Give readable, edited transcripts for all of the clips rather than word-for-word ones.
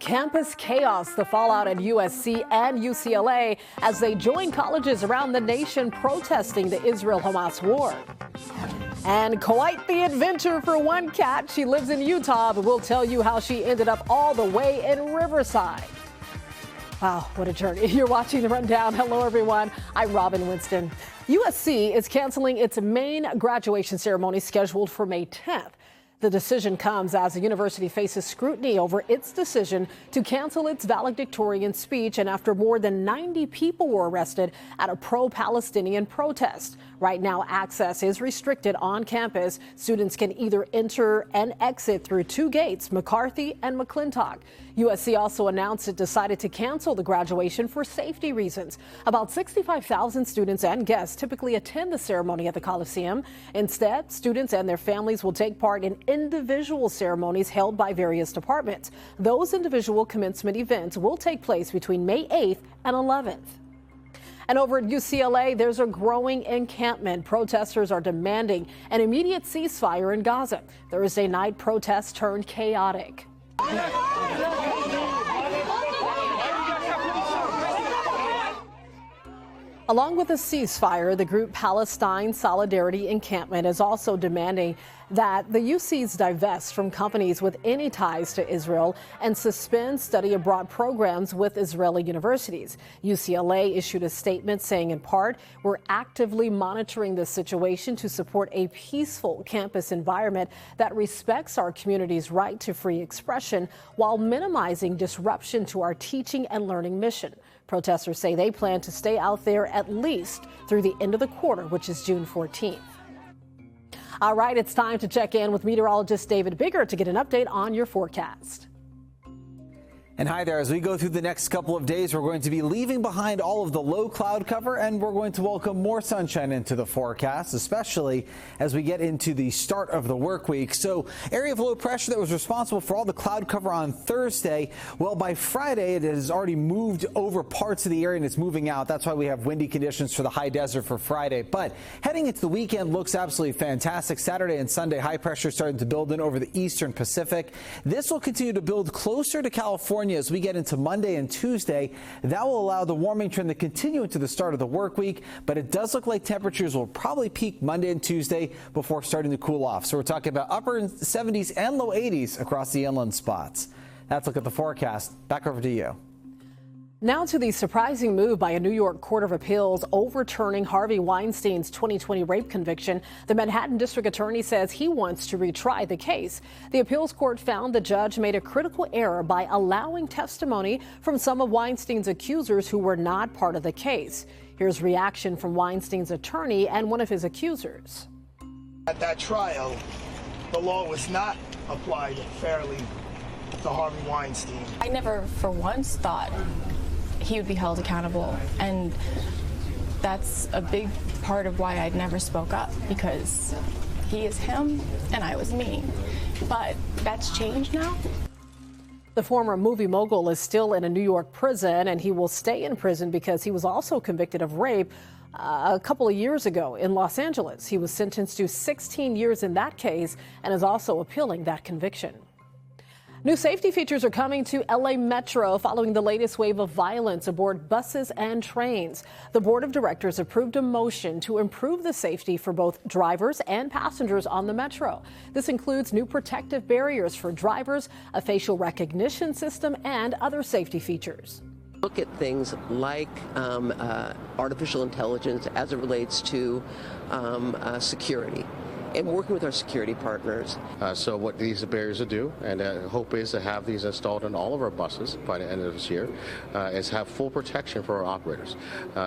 Campus chaos, the fallout at USC and UCLA as they join colleges around the nation protesting the Israel-Hamas war. And quite the adventure for one cat. She lives in Utah, but we'll tell you how she ended up all the way in Riverside. Wow, what a journey. You're watching The Rundown. Hello, everyone. I'm Robin Winston. USC is canceling its main graduation ceremony scheduled for May 10th. The decision comes as the university faces scrutiny over its decision to cancel its valedictorian speech and after more than 90 people were arrested at a pro-Palestinian protest. Right now, access is restricted on campus. Students can either enter and exit through two gates, McCarthy and McClintock. USC also announced it decided to cancel the graduation for safety reasons. About 65,000 students and guests typically attend the ceremony at the Coliseum. Instead, students and their families will take part in individual ceremonies held by various departments. Those individual commencement events will take place between May 8th and 11th. And over at UCLA, there's a growing encampment. Protesters are demanding an immediate ceasefire in Gaza. Thursday night protests turned chaotic. Along with a ceasefire, the group Palestine Solidarity Encampment is also demanding that the UCs divest from companies with any ties to Israel and suspend study abroad programs with Israeli universities. UCLA issued a statement saying, in part, we're actively monitoring the situation to support a peaceful campus environment that respects our community's right to free expression while minimizing disruption to our teaching and learning mission. Protesters say they plan to stay out there at least through the end of the quarter, which is June 14th. All right, it's time to check in with meteorologist David Bigger to get an update on your forecast. And hi there. As we go through the next couple of days, we're going to be leaving behind all of the low cloud cover and we're going to welcome more sunshine into the forecast, especially as we get into the start of the work week. So area of low pressure that was responsible for all the cloud cover on Thursday, well, by Friday, it has already moved over parts of the area and it's moving out. That's why we have windy conditions for the high desert for Friday. But heading into the weekend looks absolutely fantastic. Saturday and Sunday, high pressure starting to build in over the eastern Pacific. This will continue to build closer to California as we get into Monday and Tuesday. That will allow the warming trend to continue into the start of the work week, but it does look like temperatures will probably peak Monday and Tuesday before starting to cool off. So we're talking about upper 70s and low 80s across the inland spots. That's a look at the forecast. Back over to you. Now to the surprising move by a New York Court of Appeals overturning Harvey Weinstein's 2020 rape conviction. The Manhattan District Attorney says he wants to retry the case. The appeals court found the judge made a critical error by allowing testimony from some of Weinstein's accusers who were not part of the case. Here's reaction from Weinstein's attorney and one of his accusers. At that trial, the law was not applied fairly to Harvey Weinstein. I never for once thought he would be held accountable, and that's a big part of why I never spoke up, because he is him and I was me. But that's changed now. The former movie mogul is still in a New York prison, and he will stay in prison because he was also convicted of rape a couple of years ago in Los Angeles. He was sentenced to 16 years in that case and is also appealing that conviction. New safety features are coming to LA Metro following the latest wave of violence aboard buses and trains. The board of directors approved a motion to improve the safety for both drivers and passengers on the Metro. This includes new protective barriers for drivers, a facial recognition system, and other safety features. Look at things like artificial intelligence as it relates to security, and working with our security partners. So what these barriers will do, and the hope is to have these installed in all of our buses by the end of this year, is have full protection for our operators.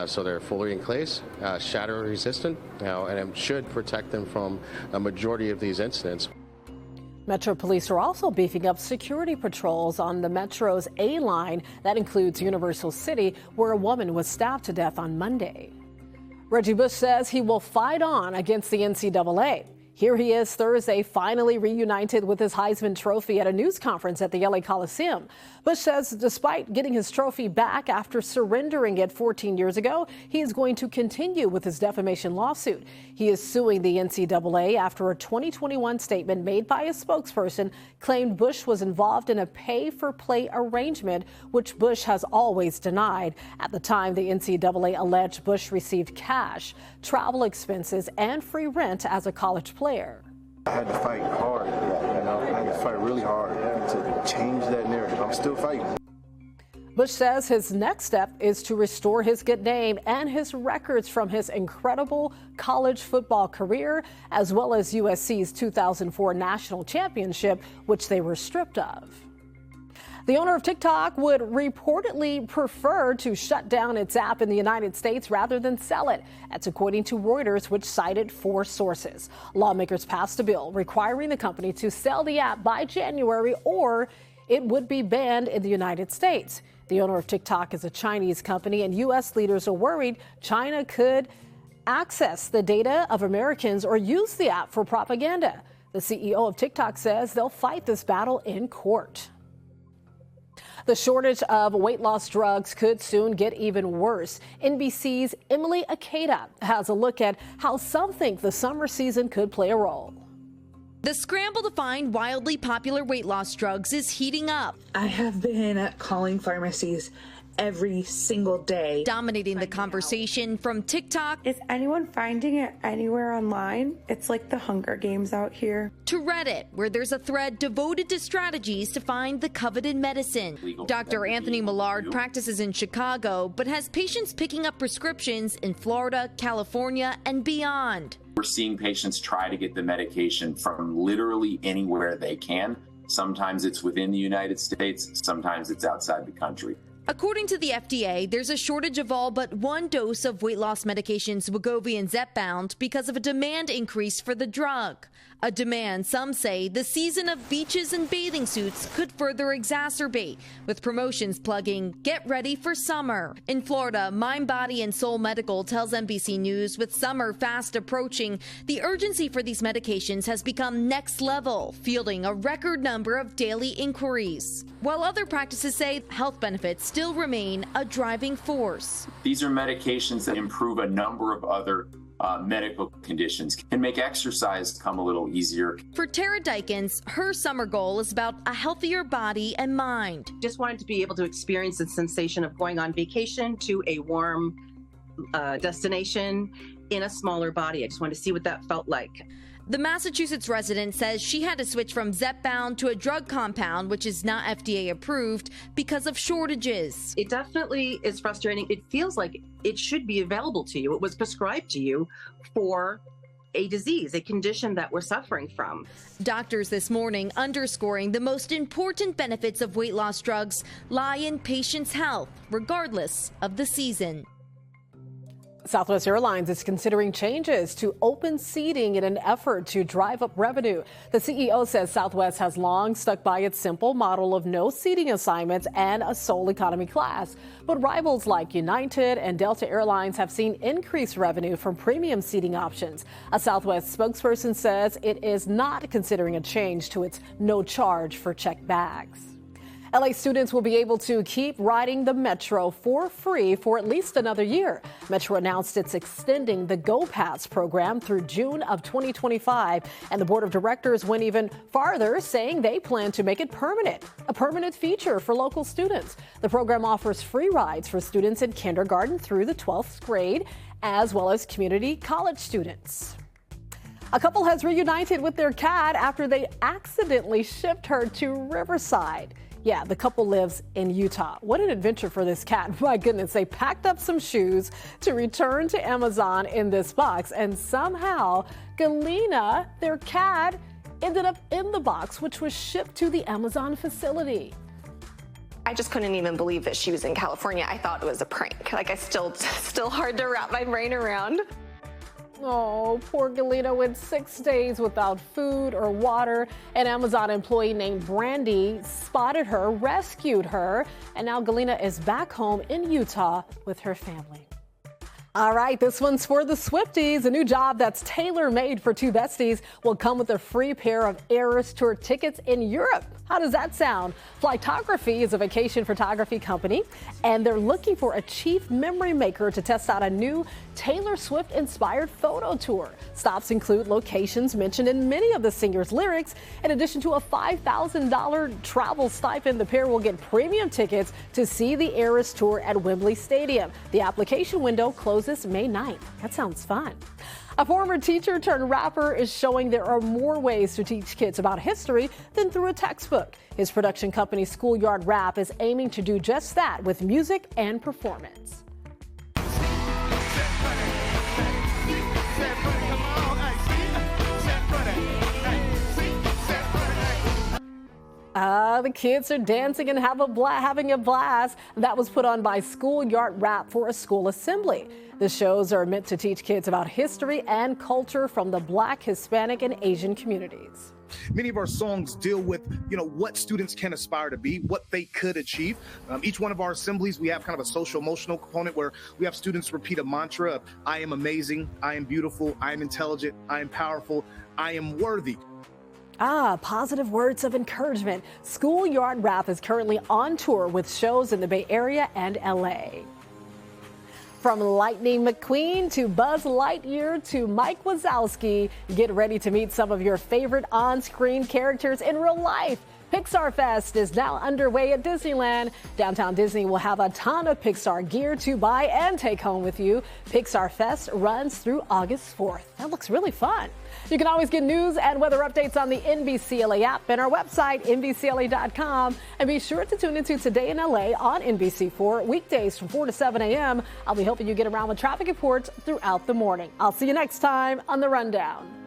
So they're fully enclosed, shatter resistant, and it should protect them from a majority of these incidents. Metro Police are also beefing up security patrols on the Metro's A line. That includes Universal City, where a woman was stabbed to death on Monday. Reggie Bush says he will fight on against the NCAA. Here he is Thursday, finally reunited with his Heisman Trophy at a news conference at the LA Coliseum. Bush says despite getting his trophy back after surrendering it 14 years ago, he is going to continue with his defamation lawsuit. He is suing the NCAA after a 2021 statement made by a spokesperson claimed Bush was involved in a pay-for-play arrangement, which Bush has always denied. At the time, the NCAA alleged Bush received cash, travel expenses, and free rent as a college player. I had to fight hard, I had to fight really hard to change that narrative. I'm still fighting. Bush says his next step is to restore his good name and his records from his incredible college football career, as well as USC's 2004 national championship, which they were stripped of. The owner of TikTok would reportedly prefer to shut down its app in the United States rather than sell it. That's according to Reuters, which cited 4 sources. Lawmakers passed a bill requiring the company to sell the app by January or it would be banned in the United States. The owner of TikTok is a Chinese company, and U.S. leaders are worried China could access the data of Americans or use the app for propaganda. The CEO of TikTok says they'll fight this battle in court. The shortage of weight loss drugs could soon get even worse. NBC's Emily Akeda has a look at how some think the summer season could play a role. The scramble to find wildly popular weight loss drugs is heating up. I have been calling pharmacies every single day. Dominating the conversation from TikTok. Is anyone finding it anywhere online? It's like the Hunger Games out here. To Reddit, where there's a thread devoted to strategies to find the coveted medicine. Dr. Anthony Millard practices in Chicago, but has patients picking up prescriptions in Florida, California, and beyond. We're seeing patients try to get the medication from literally anywhere they can. Sometimes it's within the United States, sometimes it's outside the country. According to the FDA, there's a shortage of all but one dose of weight loss medications Wegovy and Zepbound because of a demand increase for the drug. A demand some say the season of beaches and bathing suits could further exacerbate, with promotions plugging, "Get ready for summer." In Florida, Mind, Body, and Soul Medical tells NBC News with summer fast approaching, the urgency for these medications has become next level, fielding a record number of daily inquiries. While other practices say health benefits still remain a driving force. These are medications that improve a number of other medical conditions, can make exercise come a little easier. For Tara Dykens, her summer goal is about a healthier body and mind. Just wanted to be able to experience the sensation of going on vacation to a warm destination in a smaller body. I just wanted to see what that felt like. The Massachusetts resident says she had to switch from Zepbound to a drug compound, which is not FDA approved, because of shortages. It definitely is frustrating. It feels like it should be available to you. It was prescribed to you for a disease, a condition that we're suffering from. Doctors this morning underscoring the most important benefits of weight loss drugs lie in patients' health, regardless of the season. Southwest Airlines is considering changes to open seating in an effort to drive up revenue. The CEO says Southwest has long stuck by its simple model of no seating assignments and a sole economy class. But rivals like United and Delta Airlines have seen increased revenue from premium seating options. A Southwest spokesperson says it is not considering a change to its no charge for checked bags. LA students will be able to keep riding the Metro for free for at least another year. Metro announced it's extending the Go Pass program through June of 2025, and the board of directors went even farther, saying they plan to make it permanent, a permanent feature for local students. The program offers free rides for students in kindergarten through the 12th grade, as well as community college students. A couple has reunited with their cat after they accidentally shipped her to Riverside. Yeah, the couple lives in Utah. What an adventure for this cat. My goodness, they packed up some shoes to return to Amazon in this box, and somehow Galina, their cat, ended up in the box, which was shipped to the Amazon facility. I just couldn't even believe that she was in California. I thought it was a prank. Like, it's still hard to wrap my brain around. Oh, poor Galina went 6 days without food or water. An Amazon employee named Brandy spotted her, rescued her, and now Galina is back home in Utah with her family. All right, this one's for the Swifties. A new job that's tailor-made for two besties will come with a free pair of Eras Tour tickets in Europe. How does that sound? Flightography is a vacation photography company, and they're looking for a chief memory maker to test out a new Taylor Swift-inspired photo tour. Stops include locations mentioned in many of the singer's lyrics. In addition to a $5,000 travel stipend, the pair will get premium tickets to see the Eras Tour at Wembley Stadium. The application window closes May 9th. That sounds fun. A former teacher turned rapper is showing there are more ways to teach kids about history than through a textbook. His production company, Schoolyard Rap, is aiming to do just that with music and performance. The kids are dancing and having a blast. That was put on by Schoolyard Rap for a school assembly. The shows are meant to teach kids about history and culture from the Black, Hispanic, and Asian communities. Many of our songs deal with, what students can aspire to be, what they could achieve. Each one of our assemblies, we have kind of a social emotional component where we have students repeat a mantra of, I am amazing, I am beautiful, I am intelligent, I am powerful, I am worthy. Positive words of encouragement. Schoolyard Rap is currently on tour with shows in the Bay Area and LA. From Lightning McQueen to Buzz Lightyear to Mike Wazowski, get ready to meet some of your favorite on-screen characters in real life. Pixar Fest is now underway at Disneyland. Downtown Disney will have a ton of Pixar gear to buy and take home with you. Pixar Fest runs through August 4th. That looks really fun. You can always get news and weather updates on the NBCLA app and our website, NBCLA.com. And be sure to tune into Today in LA on NBC4 weekdays from 4 to 7 a.m. I'll be helping you get around with traffic reports throughout the morning. I'll see you next time on The Rundown.